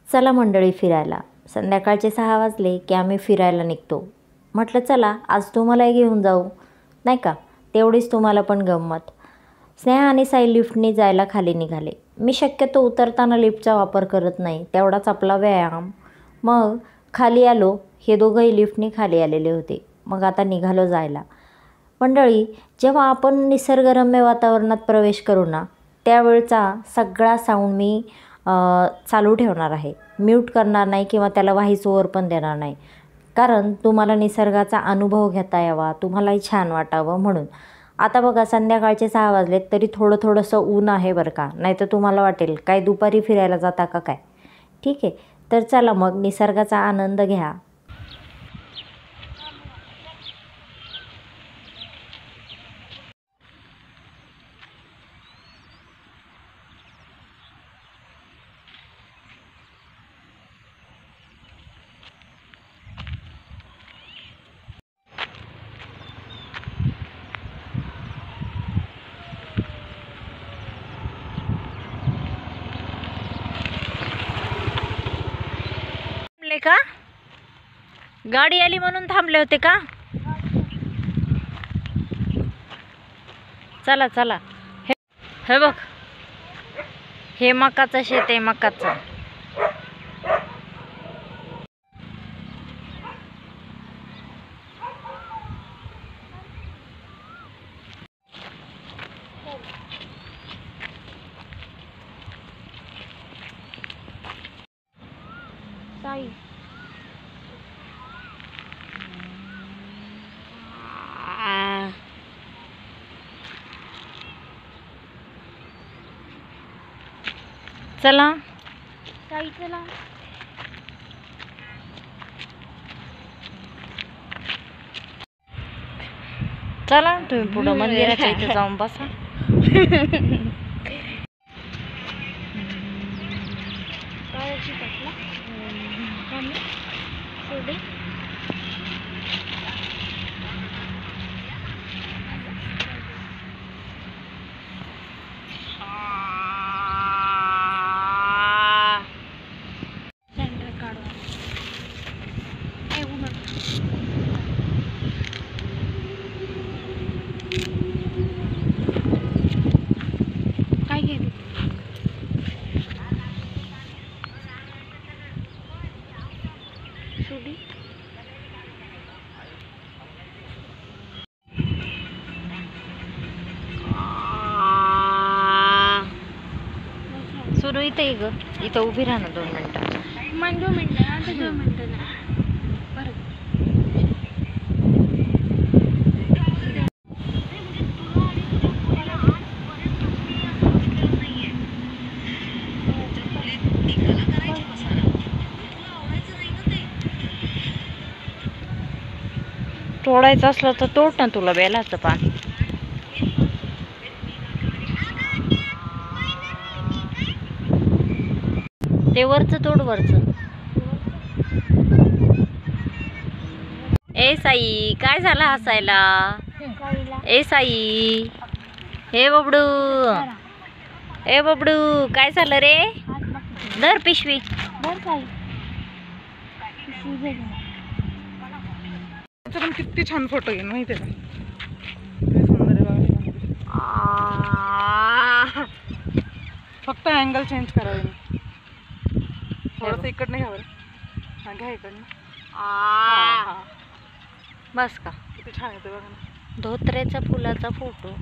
चला मंडळी फिरायला. संध्याकाळचे 6 वाजले की आम्ही फिरायला निघतो. म्हटलं चला आज तुम्हालाही घेऊन जाऊ, नाही का, तेवढीच तुम्हाला पण गंमत. स्नेहा आणि साई लिफ्टने जायला खाली निघाले. मी शक्यतो उतरताना लिफ्टचा वापर करत नाही, तेवढाच आपला व्यायाम. मग खाली आलो. हे दोघंही लिफ्टने खाली आलेले होते. मग आता निघालो जायला. मंडळी, जेव्हा आपण निसर्गरम्य वातावरणात प्रवेश करू ना, त्यावेळचा सगळा साऊंड मी चालू ठेवणार आहे. म्यूट करणार नाही किंवा त्याला व्हॉइस ओव्हर पण देणार नाही, कारण तुम्हाला निसर्गाचा अनुभव घेता यावा, तुम्हालाही छान वाटावं म्हणून. आता बघा संध्याकाळचे 6 वाजलेत तरी थोडंसं ऊन आहे बरं का, नाही तर तुम्हाला वाटेल काय दुपारी फिरायला जाता का काय. ठीक आहे, तर चला मग निसर्गाचा आनंद घ्या. का गाडी आली म्हणून थांबले होते का? चला चला. हे बघ, हे मकाचं शेत आहे, मकाचं. साई चला साई चला. चला तुम्ही पुढं मंदिराच्या इथे जाऊन बसा. काय घेते सुडी? सुरू इथं आहे ग, इथं उभी राहा ना 2 मिनिटं. मग 2 मिनिटं आता 2 मिनिटं ना बरं. तोडायचं असलं तर तोड ना, तुला बेलाचं पान. ते वरचं तोड, वरचं. ए साई, काय झालं हसायला? ए साई, हे बबडू, ए बबडू, काय झालं रे? धर पिशवी. किती छान फोटो घेईन माहिती आहे का? फक्त अँगल चेंज करावे. थोडंसं इकडनं घ्या बरं. घ्या इकडनं. बस का? किती छान येतो बघा ना. धोत्र्याच्या फुलाचा फोटो.